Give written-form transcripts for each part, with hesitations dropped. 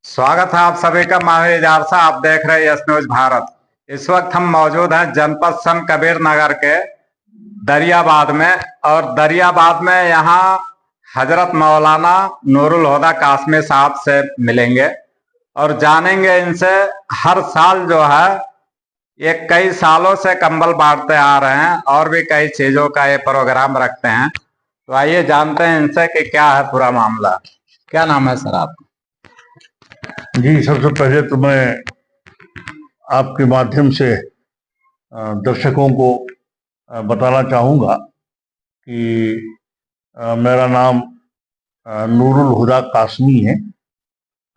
स्वागत है आप सभी का। मैं इजार से आप देख रहे हैं यस न्यूज भारत। इस वक्त हम मौजूद हैं जनपद संत कबीर नगर के दरियाबाद में, और दरियाबाद में यहाँ हजरत मौलाना नूरुल हुदा कासमी साहब से मिलेंगे और जानेंगे इनसे। हर साल जो है ये कई सालों से कंबल बांटते आ रहे हैं और भी कई चीजों का ये प्रोग्राम रखते हैं। तो आइए जानते हैं इनसे कि क्या है पूरा मामला। क्या नाम है सर आपका? जी, सबसे पहले तो मैं आपके माध्यम से दर्शकों को बताना चाहूँगा कि मेरा नाम नूरुल हुदा कासमी है।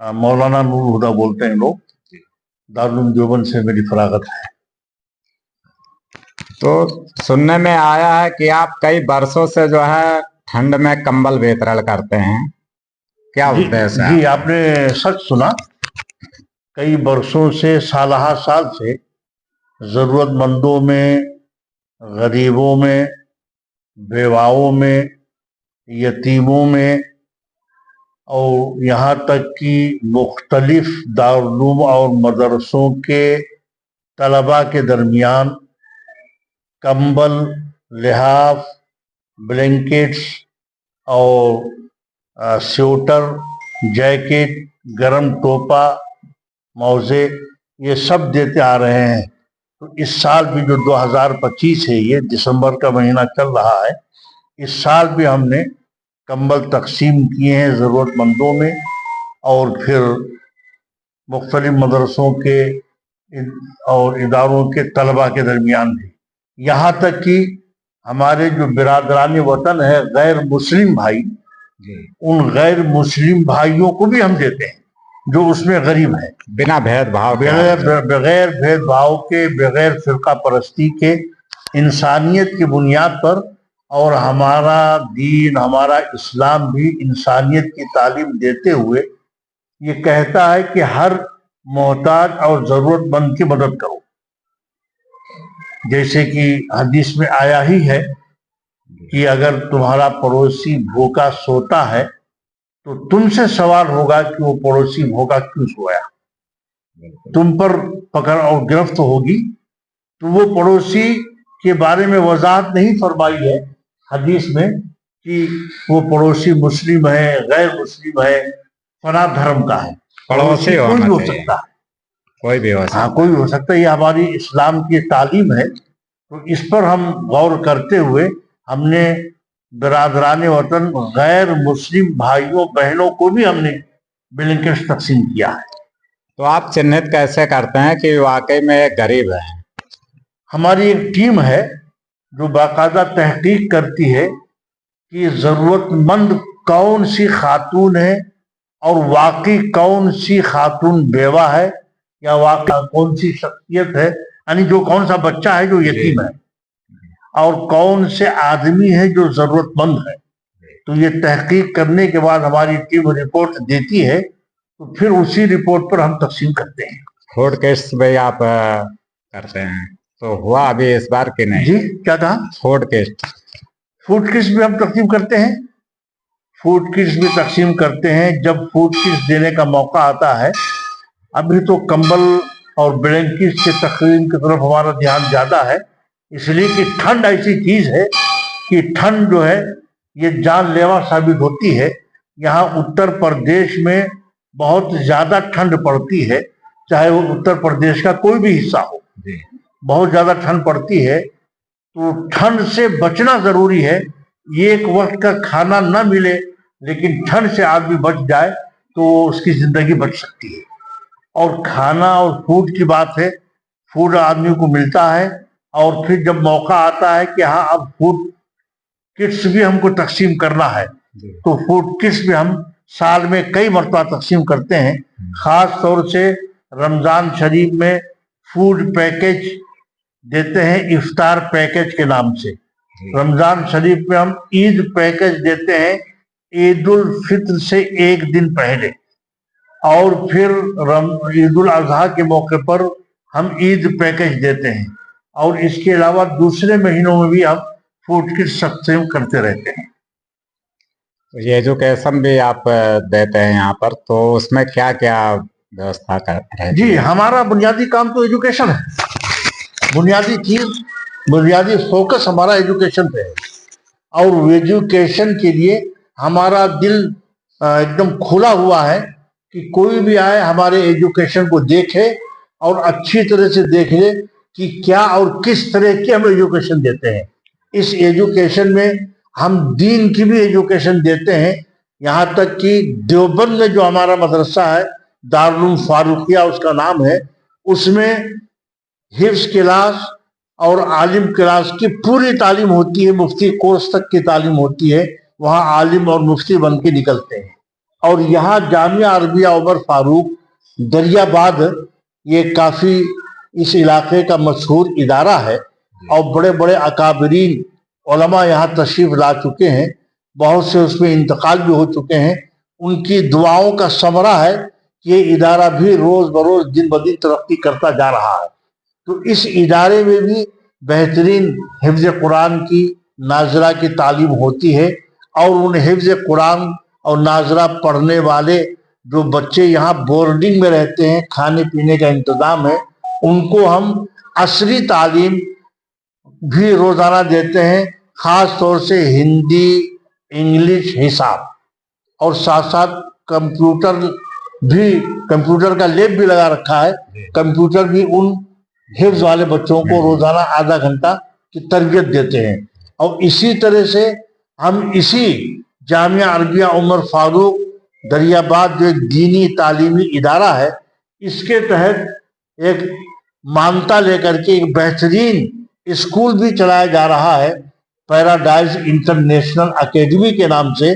मौलाना नूरुल हुदा बोलते हैं लोग। दारुल उलूम देवबंद से मेरी फरागत है। तो सुनने में आया है कि आप कई वर्षों से जो है ठंड में कंबल वितरण करते हैं, क्या उद्देश्य है? जी, आपने सच सुना। कई वर्षों से, सालहा साल से ज़रूरतमंदों में, गरीबों में, बेवाओं में, यतीमों में और यहाँ तक कि मुख्तलिफ दारुल उलूम और मदरसों के तलबा के दरमियान कंबल, लिहाफ, ब्लैंकेट्स और स्वेटर, जैकेट, गरम टोपा, मौजे, ये सब देते आ रहे हैं। तो इस साल भी जो 2025 है, ये दिसंबर का महीना चल रहा है, इस साल भी हमने कंबल तकसीम किए हैं ज़रूरतमंदों में, और फिर मुख्तलिफ मदरसों के और इदारों के तलबा के दरमियान भी। यहाँ तक कि हमारे जो बिरादरानी वतन है गैर मुस्लिम भाई, उन गैर मुस्लिम भाइयों को भी हम देते हैं जो उसमें गरीब है, बिना भेदभाव के, बगैर भेदभाव के, बगैर फिरका परस्ती के, इंसानियत की बुनियाद पर। और हमारा दीन, हमारा इस्लाम भी इंसानियत की तालीम देते हुए ये कहता है कि हर मोहताज और ज़रूरतमंद की मदद करो। जैसे कि हदीस में आया ही है कि अगर तुम्हारा पड़ोसी भूखा सोता है तो तुमसे सवाल होगा कि वो पड़ोसी भूखा क्यों सोया। तुम पर पकड़ और गिरफ्त होगी। तो वो पड़ोसी के बारे में वजाहत नहीं फरमाई है हदीस में कि वो पड़ोसी मुस्लिम है, गैर मुस्लिम है, फला धर्म का है। पड़ोसी कोई भी हो सकता है, कोई भी हो सकता है। हाँ, कोई भी हो सकता है। ये हमारी इस्लाम की तालीम है। तो इस पर हम गौर करते हुए हमने बिरादरान वतन गैर मुस्लिम भाइयों बहनों को भी हमने ब्लैंकेट्स तकसीम किया है। तो आप चिन्हित कैसे करते हैं कि वाकई में एक गरीब है? हमारी एक टीम है जो बाकायदा तहकीक करती है कि ज़रूरतमंद कौन सी खातून है और वाकई कौन सी खातून बेवा है, या वाकई कौन सी शख्सियत है, यानी जो कौन सा बच्चा है जो यतीम है, और कौन से आदमी है जो ज़रूरतमंद है। तो ये तहकीक करने के बाद हमारी टीम रिपोर्ट देती है, तो फिर उसी रिपोर्ट पर हम तकसीम करते हैं। फूड किट्स भी आप करते हैं, तो हुआ अभी इस बार कि नहीं? जी, क्या कहा? फूड किट्स भी हम तकसीम करते हैं। फूड किट्स भी तकसीम करते हैं जब फूड किट्स देने का मौका आता है। अभी तो कंबल और ब्लैंकेट्स के तकसीम की तरफ हमारा ध्यान ज़्यादा है, इसलिए कि ठंड ऐसी चीज़ है कि ठंड जो है ये जानलेवा साबित होती है। यहाँ उत्तर प्रदेश में बहुत ज़्यादा ठंड पड़ती है, चाहे वो उत्तर प्रदेश का कोई भी हिस्सा हो, बहुत ज़्यादा ठंड पड़ती है। तो ठंड से बचना ज़रूरी है। एक वक्त का खाना न मिले लेकिन ठंड से आदमी बच जाए तो उसकी ज़िंदगी बच सकती है। और खाना और फूड की बात है, फूड आदमी को मिलता है, और फिर जब मौका आता है कि हाँ अब फूड किट्स भी हमको तकसीम करना है, तो फूड किट्स भी हम साल में कई मरतबा तकसीम करते हैं। ख़ास तौर से रमज़ान शरीफ में फूड पैकेज देते हैं, इफ्तार पैकेज के नाम से। रमज़ान शरीफ में हम ईद पैकेज देते हैं ईद उल फित्र से एक दिन पहले, और फिर ईद उल अजहा के मौके पर हम ईद पैकेज देते हैं, और इसके अलावा दूसरे महीनों में भी हम फूड किट तकसीम करते रहते हैं। तो ये एजुकेशन भी आप देते हैं यहाँ पर, तो उसमें क्या क्या व्यवस्था कर रहे हैं? जी, हमारा बुनियादी काम तो एजुकेशन है, बुनियादी चीज, बुनियादी फोकस हमारा एजुकेशन पे है। और एजुकेशन के लिए हमारा दिल एकदम खुला हुआ है कि कोई भी आए हमारे एजुकेशन को देखे और अच्छी तरह से देख ले कि क्या और किस तरह की हम एजुकेशन देते हैं। इस एजुकेशन में हम दीन की भी एजुकेशन देते हैं, यहाँ तक कि देवबंद में जो हमारा मदरसा है, दारुल फारूकिया उसका नाम है, उसमें हिफ्ज क्लास और आलिम क्लास की पूरी तालीम होती है, मुफ्ती कोर्स तक की तालीम होती है, वहाँ आलिम और मुफ्ती बन के निकलते हैं। और यहाँ जामिया अरबिया उमर फारूक दरियाबाद, ये काफ़ी इस इलाके का मशहूर इदारा है और बड़े बड़े अकाबरीन उलमा यहाँ तशरीफ ला चुके हैं, बहुत से उसमें इंतकाल भी हो चुके हैं। उनकी दुआओं का समरा है कि ये इदारा भी रोज़ बरोज़ दिन ब दिन तरक्की करता जा रहा है। तो इस इदारे में भी बेहतरीन हिफ्ज कुरान की नाजरा की तालीम होती है और उन हिफ्ज कुरान और नाजरा पढ़ने वाले जो बच्चे यहाँ बोर्डिंग में रहते हैं, खाने पीने का इंतज़ाम है, उनको हम असरी तालीम भी रोज़ाना देते हैं, ख़ास तौर से हिंदी, इंग्लिश, हिसाब, और साथ साथ कंप्यूटर का लैब भी लगा रखा है। कंप्यूटर भी उन हिफ्ज वाले बच्चों को रोजाना आधा घंटा की तरबियत देते हैं। और इसी तरह से हम इसी जामिया अरबिया उमर फारूक दरियाबाद जो एक दीनी तालीमी इदारा है, इसके तहत एक मान्यता लेकर के एक बेहतरीन स्कूल भी चलाया जा रहा है, पैराडाइज इंटरनेशनल एकेडमी के नाम से।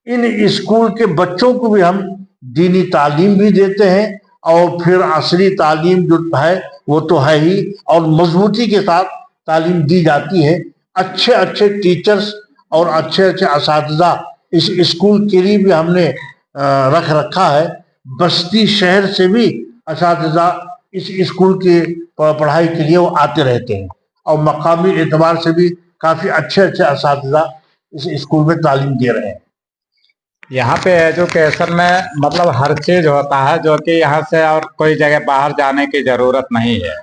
इन स्कूल के बच्चों को भी हम दीनी तालीम भी देते हैं और फिर असली तालीम जो है वो तो है ही, और मजबूती के साथ तालीम दी जाती है। अच्छे अच्छे टीचर्स और अच्छे अच्छे असातिज़ा इस स्कूल के लिए भी हमने रख रखा है। बस्ती शहर से भी असातिज़ा इस स्कूल की पढ़ाई के लिए वो आते रहते हैं और मकामी एतबार से भी काफ़ी अच्छे अच्छे असातिज़ा इस स्कूल में तालीम दे रहे हैं। यहाँ पे एजुकेशन में मतलब हर चीज होता है, जो कि यहाँ से और कोई जगह बाहर जाने की जरूरत नहीं है।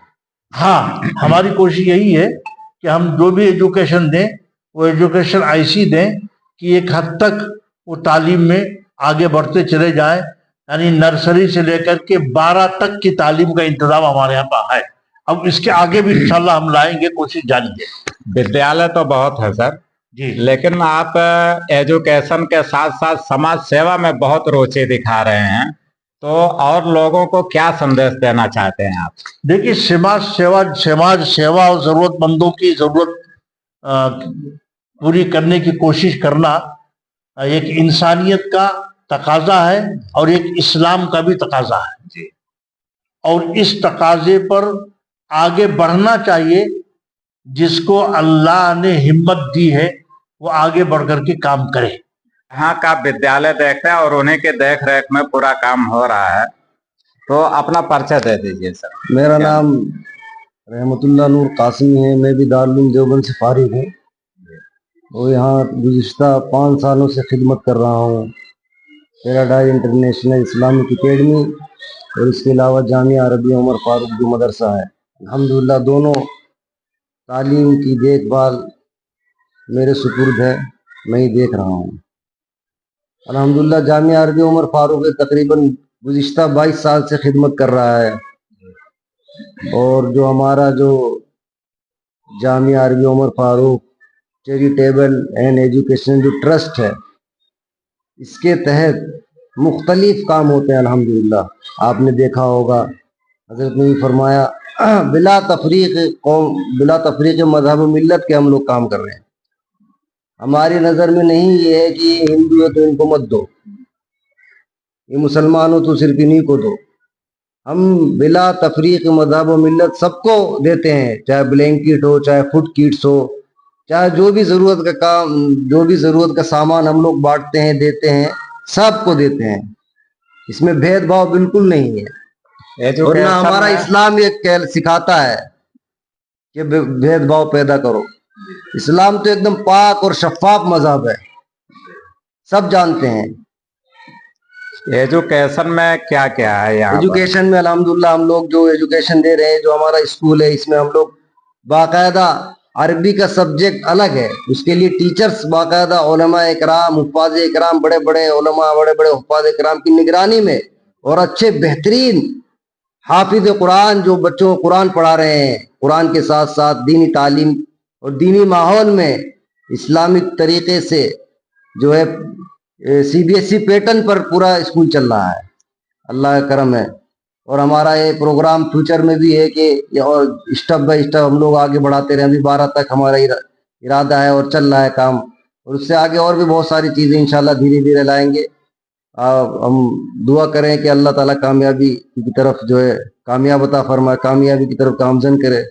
हाँ, हमारी कोशिश यही है कि हम जो भी एजुकेशन दें वो एजुकेशन ऐसी दें कि एक हद तक वो तालीम में आगे बढ़ते चले जाएं। यानी नर्सरी से लेकर के 12 तक की तालीम का इंतजाम हमारे यहाँ पर है। अब इसके आगे भी इंशाल्लाह हम लाएंगे, कोशिश जारी है। विद्यालय तो बहुत है सर जी, लेकिन आप एजुकेशन के साथ साथ समाज सेवा में बहुत रुचि दिखा रहे हैं, तो और लोगों को क्या संदेश देना चाहते हैं आप? देखिए, समाज सेवा और जरूरतमंदों की जरूरत पूरी करने की कोशिश करना एक इंसानियत का तकाजा है और एक इस्लाम का भी तकाजा है जी। और इस तकाजे पर आगे बढ़ना चाहिए। जिसको अल्लाह ने हिम्मत दी है वो आगे बढ़ करके काम करे। यहाँ का विद्यालय देख रहे हैं और उन्हीं के देख रेख में पूरा काम हो रहा है, तो अपना परिचय दे दीजिए सर। मेरा नाम रहमतुल्लाह नूर कासिमी है, मैं भी दारुल उलूम देवबंद से फारिग हूँ और यहाँ गुज़िश्ता 5 सालों से खिदमत कर रहा हूँ। पैराडाइज इंटरनेशनल इस्लामिक एकेडमी और इसके अलावा जामिया अरबिया उमर फारूक जो मदरसा है, अल्हम्दुलिल्लाह दोनों तालीम की देखभाल मेरे सुपुर्द है, मैं ही देख रहा हूँ। अल्हम्दुलिल्लाह जामिया अरबिया उमर फारूक तकरीबन गुज़िश्ता 22 साल से खिदमत कर रहा है। और जो हमारा जो Jamia Arabia Umar Farooq charitable and education जो ट्रस्ट है, इसके तहत मुख्तलिफ काम होते हैं। अल्हम्दुलिल्लाह आपने देखा होगा, हज़रत ने भी फरमाया बिला तफरीक मज़हब व मिल्लत के हम लोग काम कर रहे हैं। हमारी नज़र में नहीं ये है कि ये हिंदू है तो इनको मत दो, ये मुसलमान हो तो सिर्फ इन्हीं को दो। हम बिला तफरीक मज़हब व मिल्लत सबको देते हैं, चाहे ब्लैंकेट हो, चाहे फुट किट्स हो, चाहे जो भी ज़रूरत का काम, जो भी ज़रूरत का सामान हम लोग बांटते हैं, देते हैं, सबको देते हैं। इसमें भेदभाव बिल्कुल नहीं है। और ना हमारा इस्लाम ये सिखाता है कि भेदभाव पैदा करो। इस्लाम तो एकदम पाक और शफाफ मजहब है। सब जानते हैं। एजुकेशन में क्या क्या है यहाँ पर? एजुकेशन में अल्हम्दुलिल्लाह हम लोग जो एजुकेशन दे रहे हैं, जो हमारा स्कूल है, इसमें हम लोग बाकायदा अरबी का सब्जेक्ट अलग है, उसके लिए टीचर्स बाकायदा उलमा इकराम, हुफ्फाज इकराम, बड़े बड़े उलमा, बड़े बड़े हुफ्फाज इकराम की निगरानी में और अच्छे बेहतरीन हाफिज कुरान जो बच्चों को कुरान पढ़ा रहे हैं, कुरान के साथ साथ दीनी तालीम और दीनी माहौल में इस्लामिक तरीके से जो है CBSE पैटर्न पर पूरा स्कूल चल रहा है। अल्लाह का करम है। और हमारा ये प्रोग्राम फ्यूचर में भी है कि ये और स्टेप बाय स्टेप हम लोग आगे बढ़ाते रहे। अभी 12 तक हमारा इरादा है और चल रहा है काम, और उससे आगे और भी बहुत सारी चीज़ें इंशाल्लाह धीरे धीरे लाएंगे। हम दुआ करें कि अल्लाह ताला कामयाबी की तरफ जो है कामयाब अता फरमाए, कामयाबी की तरफ गामजन करे।